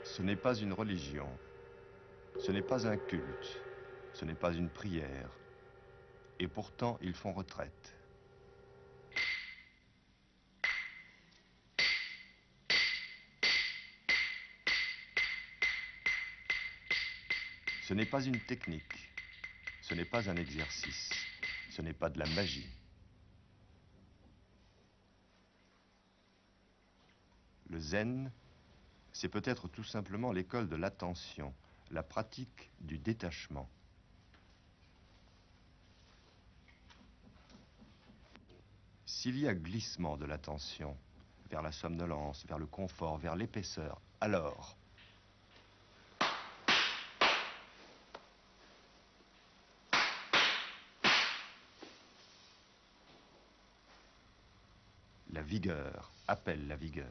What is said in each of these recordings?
Ce n'est pas une religion, ce n'est pas un culte, ce n'est pas une prière, et pourtant ils font retraite. Ce n'est pas une technique, ce n'est pas un exercice, ce n'est pas de la magie. Le zen, c'est peut-être tout simplement l'école de l'attention, la pratique du détachement. S'il y a glissement de l'attention vers la somnolence, vers le confort, vers l'épaisseur, alors la vigueur appelle la vigueur.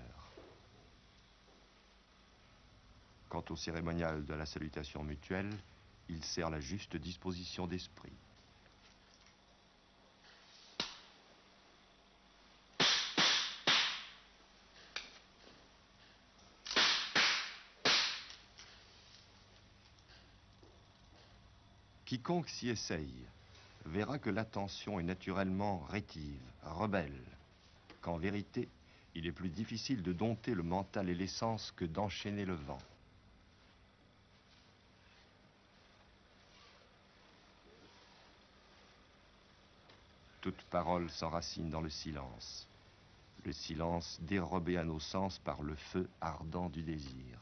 Quant au cérémonial de la salutation mutuelle, il sert la juste disposition d'esprit. Quiconque s'y essaye verra que l'attention est naturellement rétive, rebelle, qu'en vérité, il est plus difficile de dompter le mental et l'essence que d'enchaîner le vent. Toute parole s'enracine dans le silence dérobé à nos sens par le feu ardent du désir.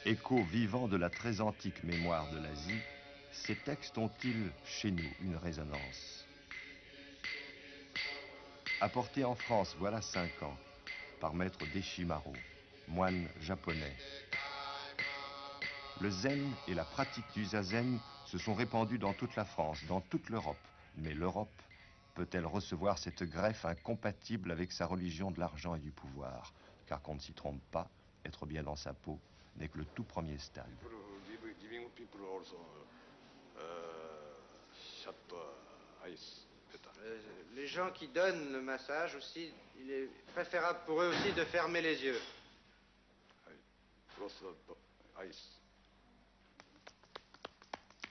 Écho vivant de la très antique mémoire de l'Asie, ces textes ont-ils, chez nous, une résonance? Apportés en France, voilà 5 ans, par maître Deshimaru, moine japonais. Le zen et la pratique du zazen se sont répandus dans toute la France, dans toute l'Europe. Mais l'Europe peut-elle recevoir cette greffe incompatible avec sa religion de l'argent et du pouvoir? Car qu'on ne s'y trompe pas, être bien dans sa peau n'est que le tout premier stade. Les gens qui donnent le massage aussi, il est préférable pour eux aussi de fermer les yeux.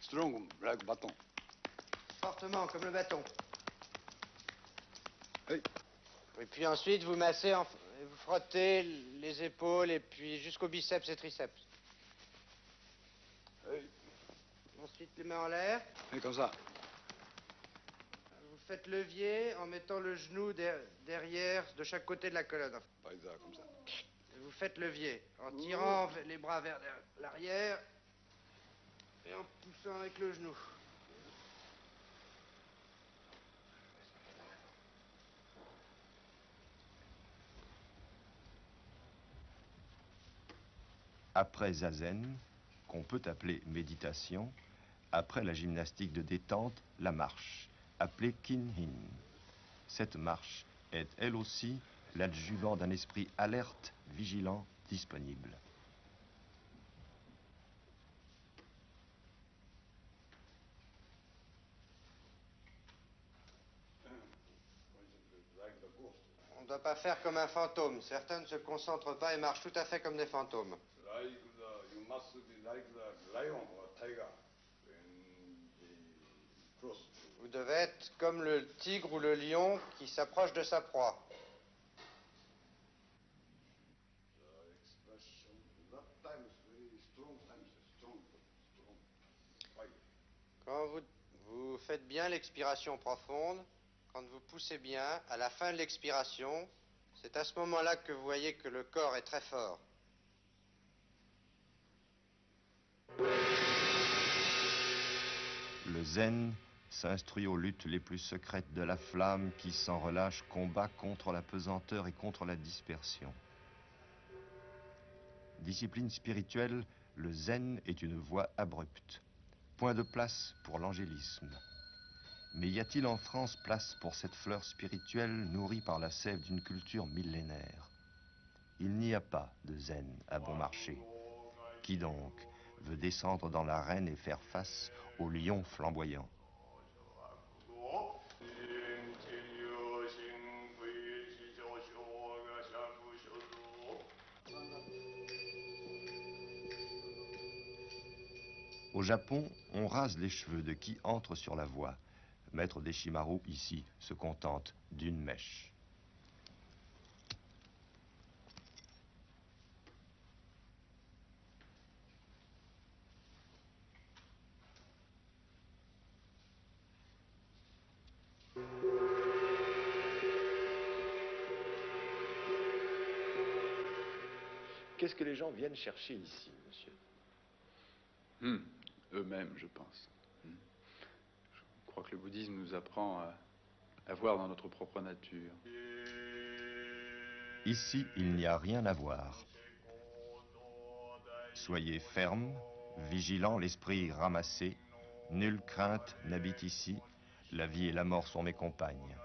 Strong like bâton. Fortement, comme le bâton. Hey. Et puis ensuite, vous massez, vous frottez les épaules et puis jusqu'au biceps et triceps. Hey. Ensuite, les mains en l'air. Et comme ça. Vous faites levier en mettant le genou derrière, de chaque côté de la colonne. Pas exact, comme ça. Et vous faites levier en tirant les bras vers l'arrière et en poussant avec le genou. Après zazen, qu'on peut appeler méditation, après la gymnastique de détente, la marche, appelée kinhin. Cette marche est, elle aussi, l'adjuvant d'un esprit alerte, vigilant, disponible. On ne doit pas faire comme un fantôme. Certains ne se concentrent pas et marchent tout à fait comme des fantômes. You must be like the lion or tiger when they cross. Vous devez être comme le tigre ou le lion qui s'approche de sa proie. The expression, not times very strong, times strong. Fire. Quand vous faites bien l'expiration profonde, quand vous poussez bien, à la fin de l'expiration, c'est à ce moment-là que vous voyez que le corps est très fort. Le zen s'instruit aux luttes les plus secrètes de la flamme qui, sans relâche, combat contre la pesanteur et contre la dispersion. Discipline spirituelle Le zen est une voie abrupte. Point de place pour l'angélisme. Mais y a-t-il en France place pour cette fleur spirituelle nourrie par la sève d'une culture millénaire? Il n'y a pas de zen à bon marché. Qui donc veut descendre dans l'arène et faire face au lion flamboyant? Au Japon, on rase les cheveux de qui entre sur la voie. Maître Deshimaru, ici, se contente d'une mèche. Qu'est-ce que les gens viennent chercher ici, monsieur? Eux-mêmes, je pense. Je crois que le bouddhisme nous apprend à voir dans notre propre nature. Ici, il n'y a rien à voir. Soyez ferme, vigilant, l'esprit ramassé. Nulle crainte n'habite ici. La vie et la mort sont mes compagnes.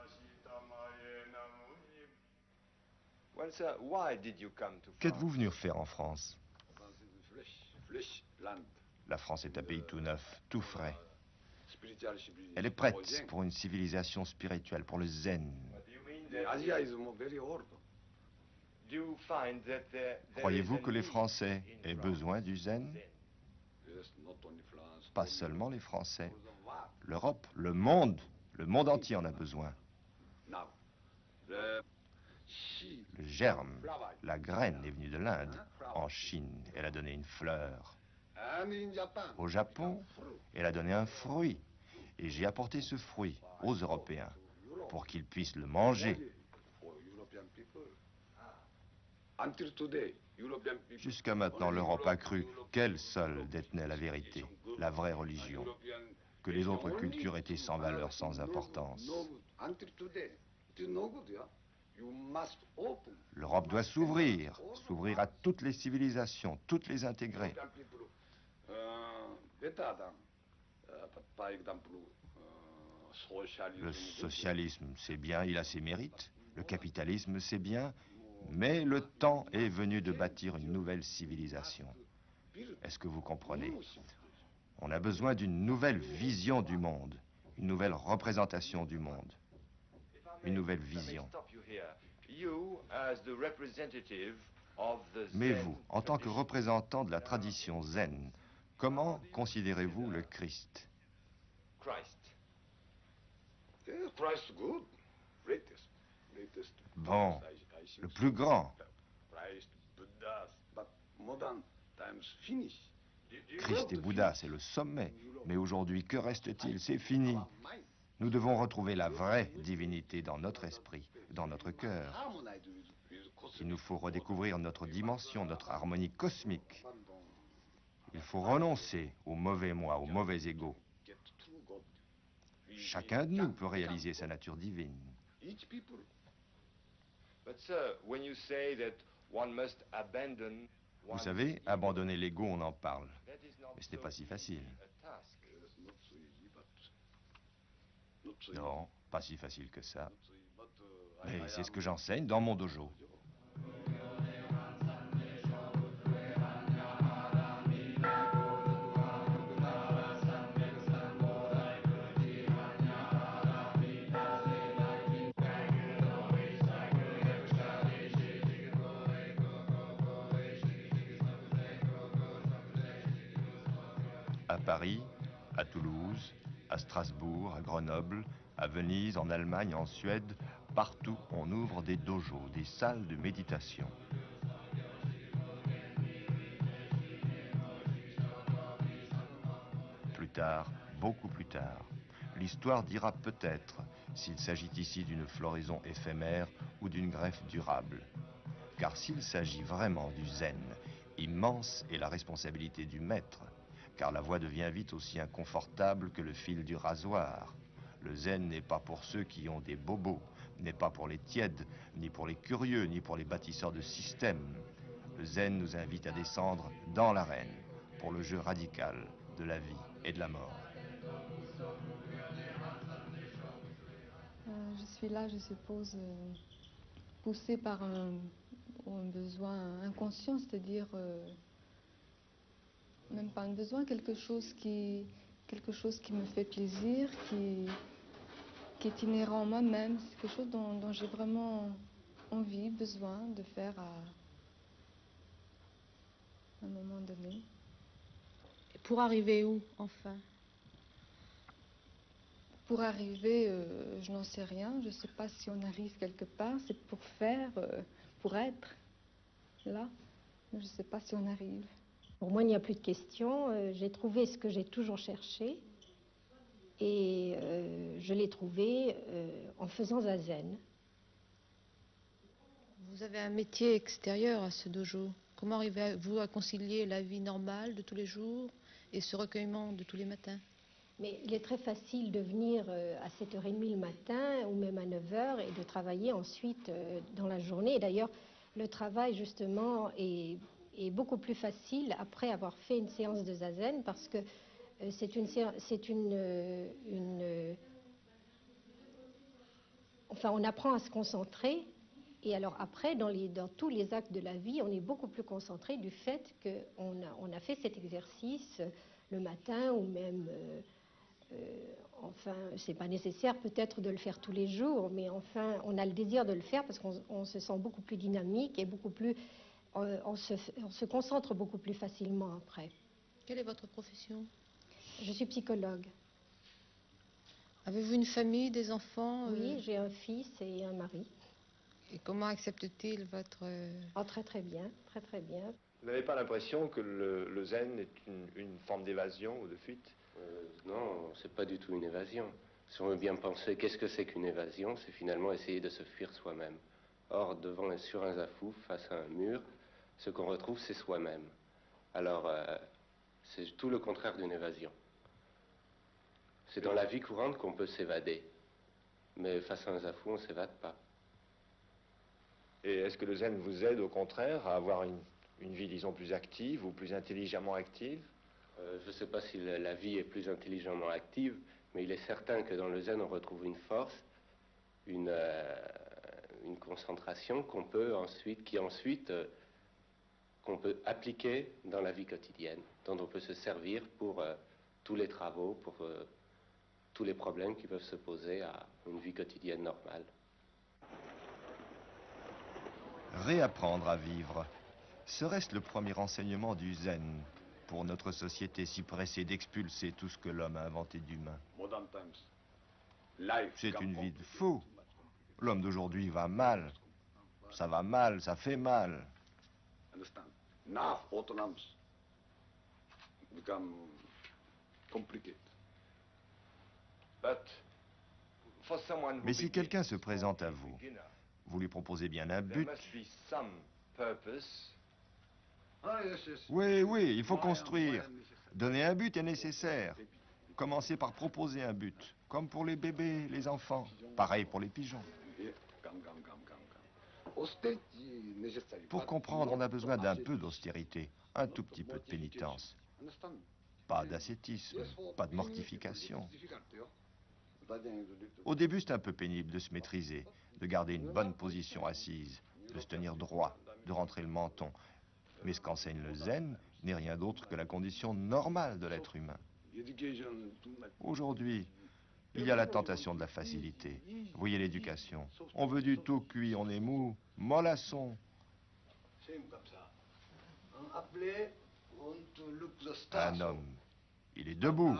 Qu'êtes-vous venu faire en France? La France est un pays tout neuf, tout frais. Elle est prête pour une civilisation spirituelle, pour le zen. Croyez-vous que les Français aient besoin du zen? Pas seulement les Français. L'Europe, le monde entier en a besoin. Le germe, la graine est venue de l'Inde. En Chine, elle a donné une fleur. Au Japon, elle a donné un fruit. Et j'ai apporté ce fruit aux Européens pour qu'ils puissent le manger. Jusqu'à maintenant, l'Europe a cru qu'elle seule détenait la vérité, la vraie religion, que les autres cultures étaient sans valeur, sans importance. L'Europe doit s'ouvrir à toutes les civilisations, toutes les intégrer. Le socialisme, c'est bien, il a ses mérites. Le capitalisme, c'est bien. Mais le temps est venu de bâtir une nouvelle civilisation. Est-ce que vous comprenez? On a besoin d'une nouvelle vision du monde, une nouvelle représentation du monde, une nouvelle vision. Mais vous, en tant que représentant de la tradition zen, comment considérez-vous le Christ? Bon, le plus grand. Christ et Bouddha, c'est le sommet. Mais aujourd'hui, que reste-t-il? C'est fini. Nous devons retrouver la vraie divinité dans notre esprit, dans notre cœur. Il nous faut redécouvrir notre dimension, notre harmonie cosmique. Il faut renoncer au mauvais moi, au mauvais ego. Chacun de nous peut réaliser sa nature divine. Vous savez, abandonner l'ego, on en parle. Mais ce n'est pas si facile. Non, pas si facile que ça. Mais c'est ce que j'enseigne dans mon dojo. À Paris, à Toulouse, à Strasbourg, à Grenoble, à Venise, en Allemagne, en Suède, partout on ouvre des dojos, des salles de méditation. Plus tard, beaucoup plus tard, l'histoire dira peut-être s'il s'agit ici d'une floraison éphémère ou d'une greffe durable. Car s'il s'agit vraiment du zen, immense est la responsabilité du maître, car la voie devient vite aussi inconfortable que le fil du rasoir. Le zen n'est pas pour ceux qui ont des bobos, n'est pas pour les tièdes, ni pour les curieux, ni pour les bâtisseurs de systèmes. Le zen nous invite à descendre dans l'arène, pour le jeu radical de la vie et de la mort. Je suis là, je suppose, poussée par un besoin inconscient, c'est-à-dire même pas un besoin, quelque chose qui me fait plaisir, qui est inhérent en moi-même. C'est quelque chose dont j'ai vraiment envie, besoin de faire à un moment donné. Et pour arriver où, enfin? Pour arriver, je n'en sais rien. Je ne sais pas si on arrive quelque part. C'est pour faire, pour être là. Je ne sais pas si on arrive. Pour moi, il n'y a plus de question. J'ai trouvé ce que j'ai toujours cherché. Et je l'ai trouvé en faisant zazen. Vous avez un métier extérieur à ce dojo. Comment arrivez-vous à concilier la vie normale de tous les jours et ce recueillement de tous les matins? Mais il est très facile de venir à 7h30 le matin ou même à 9h et de travailler ensuite dans la journée. Et d'ailleurs, le travail, justement, est beaucoup plus facile après avoir fait une séance de zazen parce que enfin, on apprend à se concentrer. Et alors après, dans tous les actes de la vie, on est beaucoup plus concentré du fait qu'on a fait cet exercice le matin ou même... enfin, c'est pas nécessaire peut-être de le faire tous les jours, mais enfin, on a le désir de le faire parce qu'on se sent beaucoup plus dynamique et beaucoup plus... on se concentre beaucoup plus facilement après. Quelle est votre profession? Je suis psychologue. Avez-vous une famille, des enfants? Oui, j'ai un fils et un mari. Et comment accepte-t-il votre... Oh, très très bien, très très bien. Vous n'avez pas l'impression que le zen est une forme d'évasion ou de fuite? Non, c'est pas du tout une évasion. Si on veut bien penser, qu'est-ce que c'est qu'une évasion? C'est finalement essayer de se fuir soi-même. Or, sur un zafou, face à un mur, ce qu'on retrouve, c'est soi-même. Alors, c'est tout le contraire d'une évasion. C'est dans la vie courante qu'on peut s'évader. Mais face à un zafou, on ne s'évade pas. Et est-ce que le zen vous aide au contraire à avoir une vie, disons, plus active ou plus intelligemment active? Je ne sais pas si la vie est plus intelligemment active, mais il est certain que dans le zen, on retrouve une force, une concentration qu'on peut ensuite qu'on peut appliquer dans la vie quotidienne, dont on peut se servir pour tous les travaux, pour tous les problèmes qui peuvent se poser à une vie quotidienne normale. Réapprendre à vivre, serait-ce le premier enseignement du zen pour notre société si pressée d'expulser tout ce que l'homme a inventé d'humain? C'est une vie de fou. L'homme d'aujourd'hui va mal. Ça va mal, ça fait mal. Mais si quelqu'un se présente à vous, vous lui proposez bien un but. Oui, oui, il faut construire. Donner un but est nécessaire. Commencez par proposer un but, comme pour les bébés, les enfants. Pareil pour les pigeons. Pour comprendre, on a besoin d'un peu d'austérité, un tout petit peu de pénitence. Pas d'ascétisme, pas de mortification. Au début, c'est un peu pénible de se maîtriser, de garder une bonne position assise, de se tenir droit, de rentrer le menton. Mais ce qu'enseigne le zen n'est rien d'autre que la condition normale de l'être humain. Aujourd'hui, il y a la tentation de la facilité. Vous voyez l'éducation. On veut du tout cuit, on est mou, mollasson. Un homme, il est debout.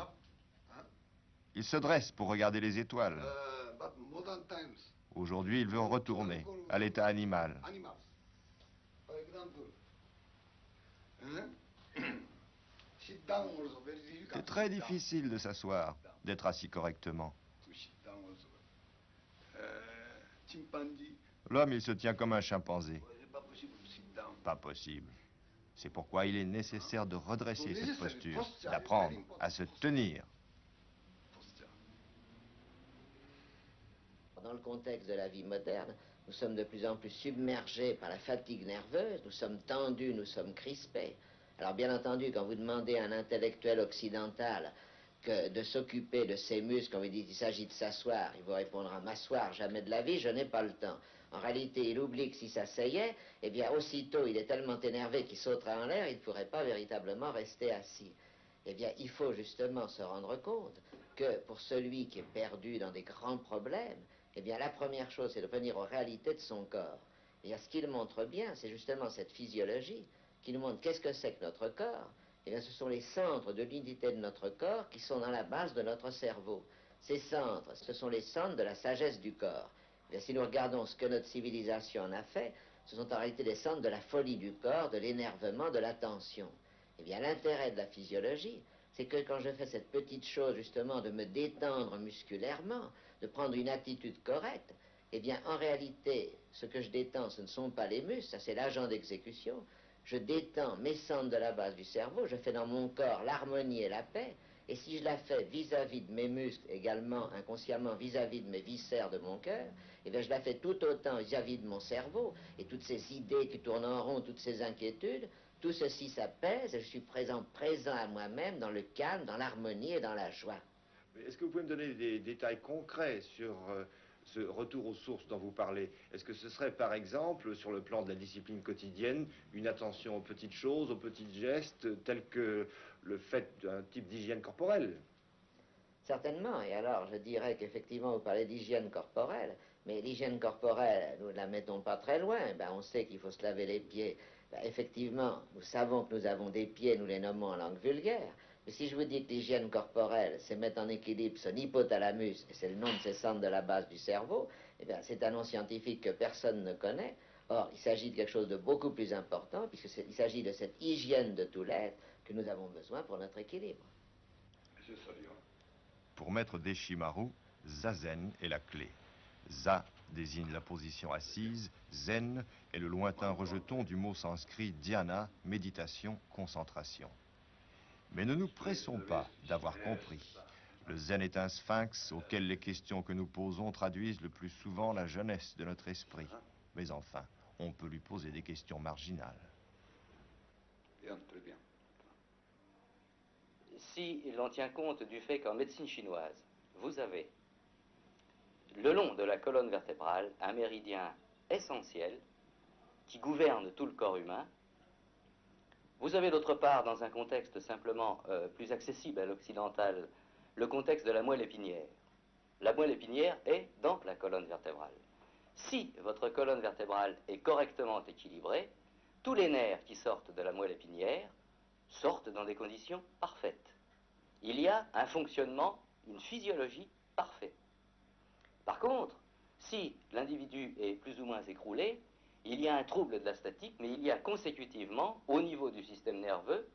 Il se dresse pour regarder les étoiles. Aujourd'hui, il veut en retourner à l'état animal. C'est très difficile de s'asseoir, d'être assis correctement. L'homme, il se tient comme un chimpanzé. Pas possible. C'est pourquoi il est nécessaire de redresser cette posture, d'apprendre à se tenir. Dans le contexte de la vie moderne, nous sommes de plus en plus submergés par la fatigue nerveuse, nous sommes tendus, nous sommes crispés. Alors bien entendu, quand vous demandez à un intellectuel occidental de s'occuper de ses muscles, quand vous dites qu'il s'agit de s'asseoir, il vous répondra m'asseoir jamais de la vie, je n'ai pas le temps. En réalité, il oublie que s'il s'asseyait, eh bien aussitôt il est tellement énervé qu'il sautera en l'air, il ne pourrait pas véritablement rester assis. Eh bien, il faut justement se rendre compte que pour celui qui est perdu dans des grands problèmes, eh bien la première chose, c'est de revenir aux réalités de son corps. Et ce qu'il montre bien, c'est justement cette physiologie qui nous montre qu'est-ce que c'est que notre corps. Eh bien, ce sont les centres de l'unité de notre corps qui sont dans la base de notre cerveau. Ces centres, ce sont les centres de la sagesse du corps. Eh bien, si nous regardons ce que notre civilisation en a fait, ce sont en réalité des centres de la folie du corps, de l'énervement, de la tension. Eh bien, l'intérêt de la physiologie, c'est que quand je fais cette petite chose, justement, de me détendre musculairement, de prendre une attitude correcte, eh bien, en réalité, ce que je détends, ce ne sont pas les muscles, ça c'est l'agent d'exécution. Je détends mes centres de la base du cerveau, je fais dans mon corps l'harmonie et la paix, et si je la fais vis-à-vis de mes muscles, également inconsciemment vis-à-vis de mes viscères de mon cœur, eh bien je la fais tout autant vis-à-vis de mon cerveau, et toutes ces idées qui tournent en rond, toutes ces inquiétudes, tout ceci s'apaise, et je suis présent à moi-même, dans le calme, dans l'harmonie et dans la joie. Est-ce que vous pouvez me donner des détails concrets sur ce retour aux sources dont vous parlez? Est-ce que ce serait, par exemple, sur le plan de la discipline quotidienne, une attention aux petites choses, aux petits gestes, tels que le fait d'un type d'hygiène corporelle? Certainement, et alors je dirais qu'effectivement vous parlez d'hygiène corporelle, mais l'hygiène corporelle, nous ne la mettons pas très loin, on sait qu'il faut se laver les pieds. Effectivement, nous savons que nous avons des pieds, nous les nommons en langue vulgaire, mais si je vous dis que l'hygiène corporelle, c'est mettre en équilibre son hypothalamus, et c'est le nom de ces centres de la base du cerveau, c'est un nom scientifique que personne ne connaît. Or, il s'agit de quelque chose de beaucoup plus important, puisqu'il s'agit de cette hygiène de tout l'être que nous avons besoin pour notre équilibre. C'est ça, Léon. Pour maître Deshimaru, zazen est la clé. Za désigne la position assise, zen est le lointain rejeton du mot sanskrit dhyana, méditation, concentration. Mais ne nous pressons pas d'avoir compris. Le zen est un sphinx auquel les questions que nous posons traduisent le plus souvent la jeunesse de notre esprit. Mais enfin, on peut lui poser des questions marginales. Bien, très bien. Si l'on tient compte du fait qu'en médecine chinoise, vous avez le long de la colonne vertébrale un méridien essentiel qui gouverne tout le corps humain, vous avez d'autre part, dans un contexte simplement plus accessible à l'occidental, le contexte de la moelle épinière. La moelle épinière est dans la colonne vertébrale. Si votre colonne vertébrale est correctement équilibrée, tous les nerfs qui sortent de la moelle épinière sortent dans des conditions parfaites. Il y a un fonctionnement, une physiologie parfaite. Par contre, si l'individu est plus ou moins écroulé, il y a un trouble de la statique, mais il y a consécutivement, au niveau du système nerveux,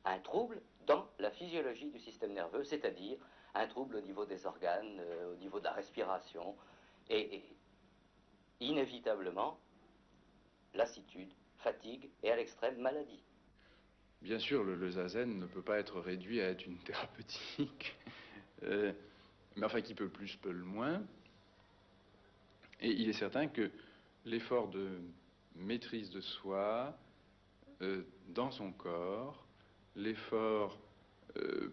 un trouble dans la physiologie du système nerveux, c'est-à-dire un trouble au niveau des organes, au niveau de la respiration, et inévitablement lassitude, fatigue et à l'extrême maladie. Bien sûr, le zazen ne peut pas être réduit à être une thérapeutique, mais enfin qui peut le plus, peut le moins. Et il est certain que l'effort de maîtrise de soi dans son corps, l'effort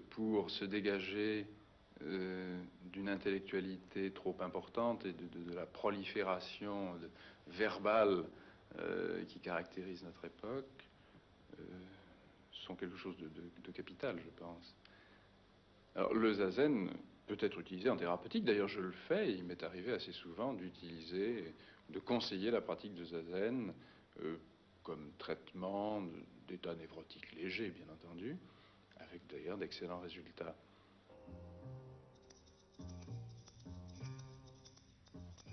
pour se dégager d'une intellectualité trop importante et de la prolifération verbale qui caractérise notre époque, sont quelque chose de capital, je pense. Alors, le zazen peut être utilisé en thérapeutique. D'ailleurs, je le fais. Il m'est arrivé assez souvent d'utiliser, de conseiller la pratique de zazen comme traitement d'état névrotique léger, bien entendu, avec d'ailleurs d'excellents résultats.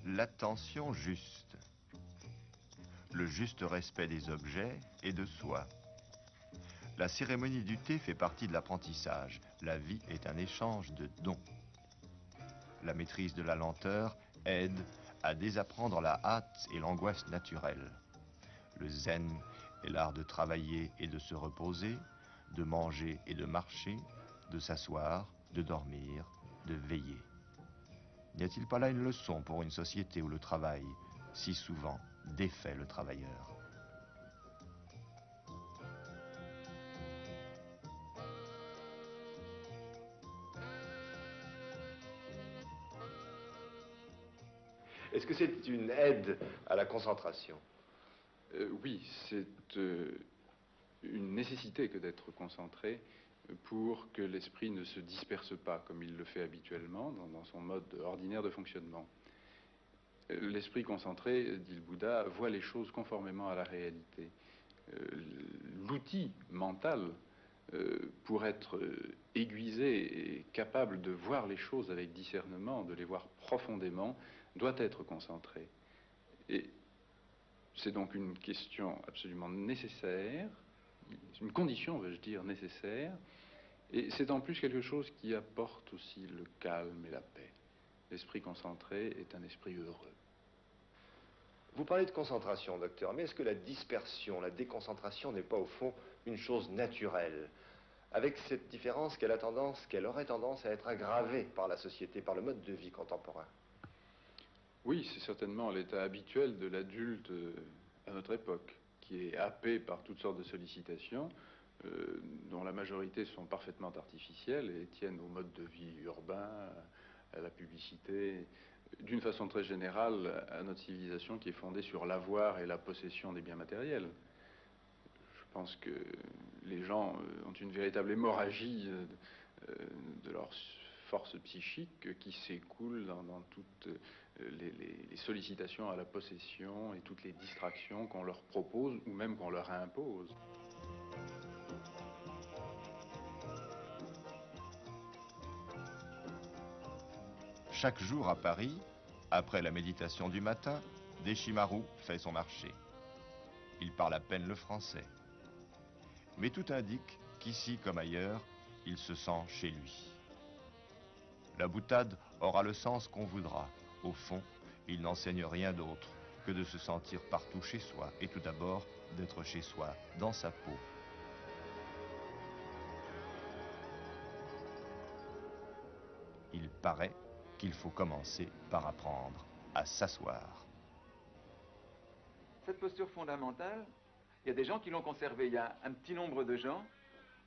L'attention juste. Le juste respect des objets et de soi. La cérémonie du thé fait partie de l'apprentissage. La vie est un échange de dons. La maîtrise de la lenteur aide à désapprendre la hâte et l'angoisse naturelle. Le zen est l'art de travailler et de se reposer, de manger et de marcher, de s'asseoir, de dormir, de veiller. N'y a-t-il pas là une leçon pour une société où le travail, si souvent, défait le travailleur ? Est-ce que c'est une aide à la concentration? Oui, c'est une nécessité que d'être concentré pour que l'esprit ne se disperse pas comme il le fait habituellement dans son mode ordinaire de fonctionnement. L'esprit concentré, dit le Bouddha, voit les choses conformément à la réalité. L'outil mental, pour être aiguisé et capable de voir les choses avec discernement, de les voir profondément, doit être concentré. Et c'est donc une question absolument nécessaire, une condition, veux-je dire, nécessaire, et c'est en plus quelque chose qui apporte aussi le calme et la paix. L'esprit concentré est un esprit heureux. Vous parlez de concentration, docteur, mais est-ce que la dispersion, la déconcentration n'est pas au fond une chose naturelle, avec cette différence qu'elle aurait tendance à être aggravée par la société, par le mode de vie contemporain? Oui, c'est certainement l'état habituel de l'adulte à notre époque, qui est happé par toutes sortes de sollicitations, dont la majorité sont parfaitement artificielles et tiennent au mode de vie urbain, à la publicité, d'une façon très générale, à notre civilisation qui est fondée sur l'avoir et la possession des biens matériels. Je pense que les gens ont une véritable hémorragie de leur force psychique qui s'écoule dans toutes les sollicitations à la possession et toutes les distractions qu'on leur propose ou même qu'on leur impose. Chaque jour à Paris, après la méditation du matin, Deshimaru fait son marché. Il parle à peine le français. Mais tout indique qu'ici comme ailleurs, il se sent chez lui. La boutade aura le sens qu'on voudra. Au fond, il n'enseigne rien d'autre que de se sentir partout chez soi et tout d'abord d'être chez soi, dans sa peau. Il paraît qu'il faut commencer par apprendre à s'asseoir. Cette posture fondamentale, il y a des gens qui l'ont conservée. Il y a un petit nombre de gens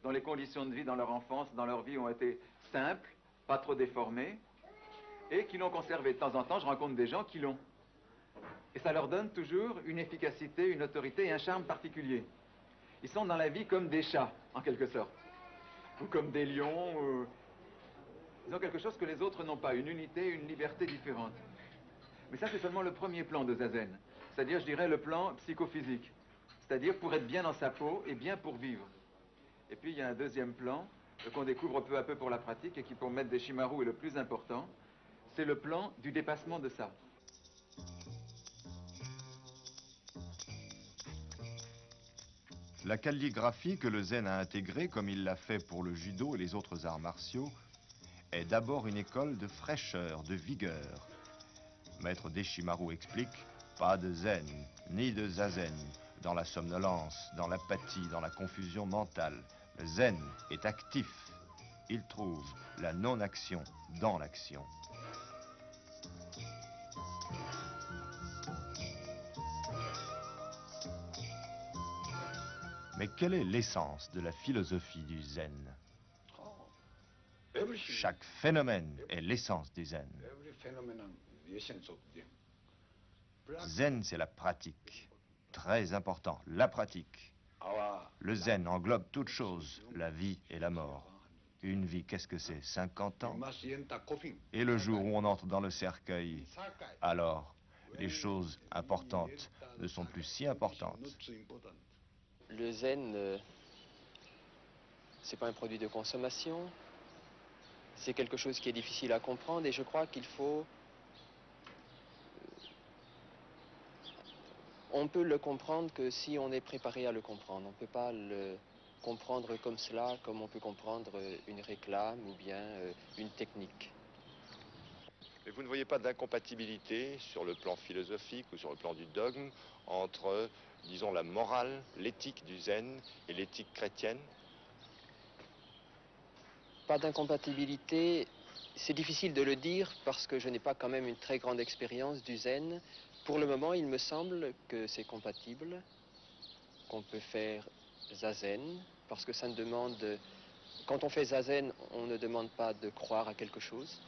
dont les conditions de vie dans leur enfance, dans leur vie ont été simples, pas trop déformées, et qui l'ont conservée. De temps en temps, je rencontre des gens qui l'ont. Et ça leur donne toujours une efficacité, une autorité et un charme particulier. Ils sont dans la vie comme des chats, en quelque sorte. Ou comme des lions. Ils ont quelque chose que les autres n'ont pas, une unité, une liberté différente. Mais ça, c'est seulement le premier plan de Zazen. C'est-à-dire, je dirais, le plan psychophysique. C'est-à-dire pour être bien dans sa peau et bien pour vivre. Et puis, il y a un deuxième plan qu'on découvre peu à peu pour la pratique et qui, pour Maître Deshimaru, est le plus important. C'est le plan du dépassement de ça. La calligraphie que le zen a intégrée, comme il l'a fait pour le judo et les autres arts martiaux, est d'abord une école de fraîcheur, de vigueur. Maître Deshimaru explique, pas de zen, ni de zazen, dans la somnolence, dans l'apathie, dans la confusion mentale. Le zen est actif. Il trouve la non-action dans l'action. Mais quelle est l'essence de la philosophie du zen? Chaque phénomène est l'essence du zen. Zen, c'est la pratique. Très important, la pratique. Le zen englobe toute chose, la vie et la mort. Une vie, qu'est-ce que c'est? 50 ans? Et le jour où on entre dans le cercueil, alors, les choses importantes ne sont plus si importantes. Le zen, c'est pas un produit de consommation. C'est quelque chose qui est difficile à comprendre et je crois qu'il faut... On peut le comprendre que si on est préparé à le comprendre. On ne peut pas le comprendre comme cela, comme on peut comprendre une réclame ou bien une technique. Mais vous ne voyez pas d'incompatibilité sur le plan philosophique ou sur le plan du dogme entre, disons, la morale, l'éthique du zen et l'éthique chrétienne? Pas d'incompatibilité, c'est difficile de le dire parce que je n'ai pas quand même une très grande expérience du zen. Pour le moment, il me semble que c'est compatible, qu'on peut faire zazen, parce que ça ne demande... Quand on fait zazen, on ne demande pas de croire à quelque chose.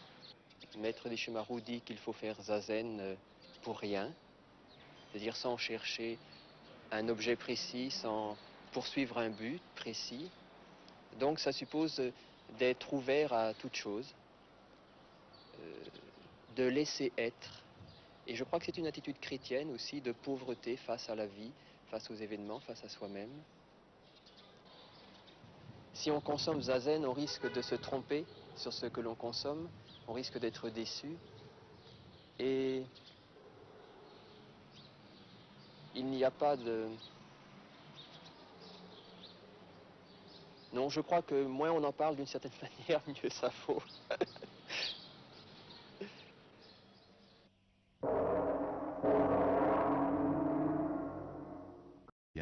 Maître Deshimaru dit qu'il faut faire zazen pour rien, c'est-à-dire sans chercher un objet précis, sans poursuivre un but précis. Donc ça suppose d'être ouvert à toute chose, de laisser être. Et je crois que c'est une attitude chrétienne aussi de pauvreté face à la vie, face aux événements, face à soi-même. Si on consomme zazen, on risque de se tromper sur ce que l'on consomme, on risque d'être déçu. Et il n'y a pas de... Non, je crois que moins on en parle d'une certaine manière, mieux ça vaut.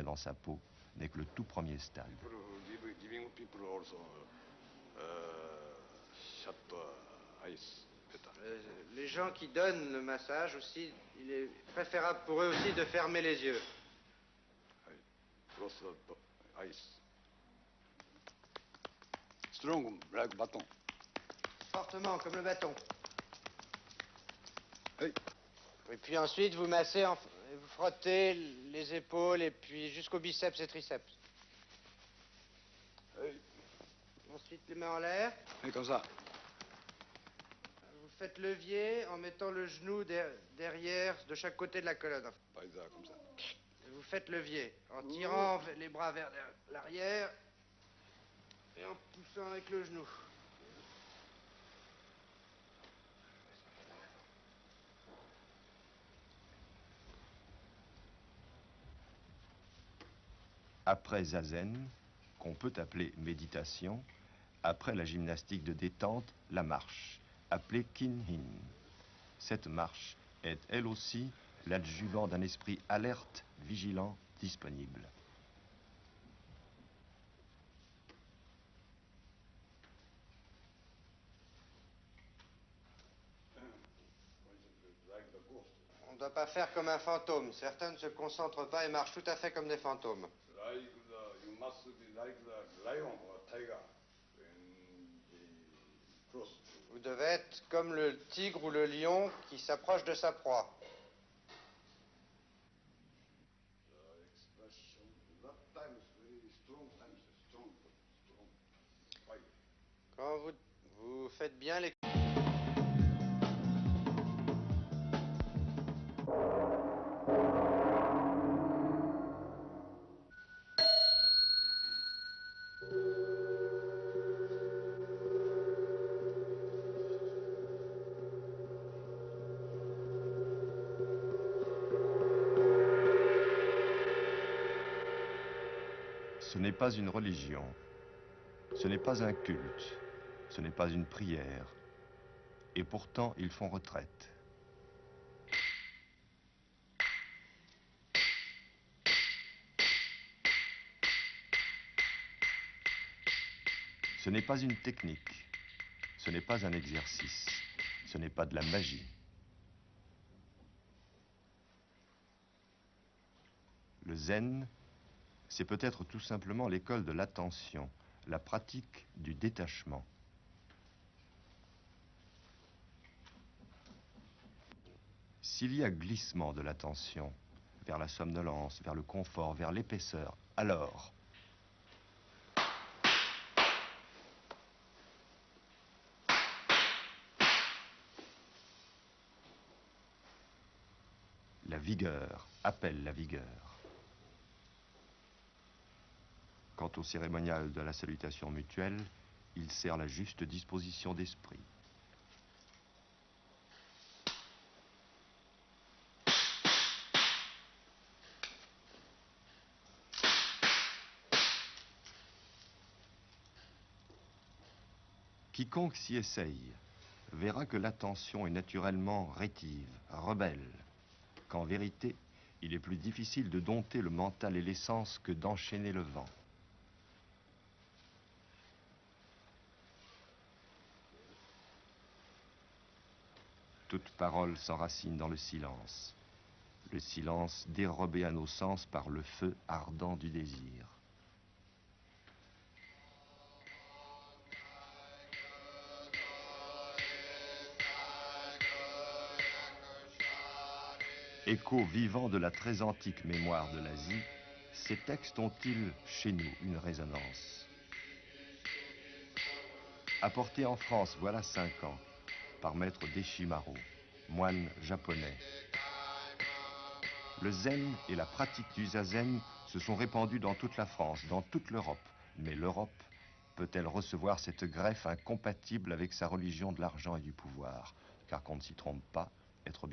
Dans sa peau n'est que le tout premier stade. Les gens qui donnent le massage aussi, il est préférable pour eux aussi de fermer les yeux. Strong like bâton. Fortement, comme le bâton. Et puis ensuite, vous massez, vous frottez les épaules et puis jusqu'au biceps et triceps. Ensuite, les mains en l'air. Et comme ça. Vous faites levier en mettant le genou derrière, de chaque côté de la colonne. Pas exact, comme ça. Et vous faites levier en tirant les bras vers l'arrière et en poussant avec le genou. Après zazen, qu'on peut appeler méditation, après la gymnastique de détente, la marche, appelée kinhin. Cette marche est elle aussi l'adjuvant d'un esprit alerte, vigilant, disponible. On ne doit pas faire comme un fantôme. Certains ne se concentrent pas et marchent tout à fait comme des fantômes. You must be like the lion or tiger in the cross. Vous devez être comme le tigre ou le lion qui s'approche de sa proie. Quand vous faites bien les... Ce n'est pas une religion, ce n'est pas un culte, ce n'est pas une prière, et pourtant ils font retraite. Ce n'est pas une technique, ce n'est pas un exercice, ce n'est pas de la magie. Le zen, c'est peut-être tout simplement l'école de l'attention, la pratique du détachement. S'il y a glissement de l'attention vers la somnolence, vers le confort, vers l'épaisseur, alors la vigueur appelle la vigueur. Quant au cérémonial de la salutation mutuelle, il sert la juste disposition d'esprit. Quiconque s'y essaye verra que l'attention est naturellement rétive, rebelle, qu'en vérité, il est plus difficile de dompter le mental et l'essence que d'enchaîner le vent. Toute parole s'enracine dans le silence dérobé à nos sens par le feu ardent du désir. Écho vivant de la très antique mémoire de l'Asie, ces textes ont-ils, chez nous, une résonance? Apportés en France, voilà 5 ans, par maître Deshimaru, moine japonais. Le zen et la pratique du zazen se sont répandus dans toute la France, dans toute l'Europe. Mais l'Europe peut-elle recevoir cette greffe incompatible avec sa religion de l'argent et du pouvoir? Car qu'on ne s'y trompe pas, être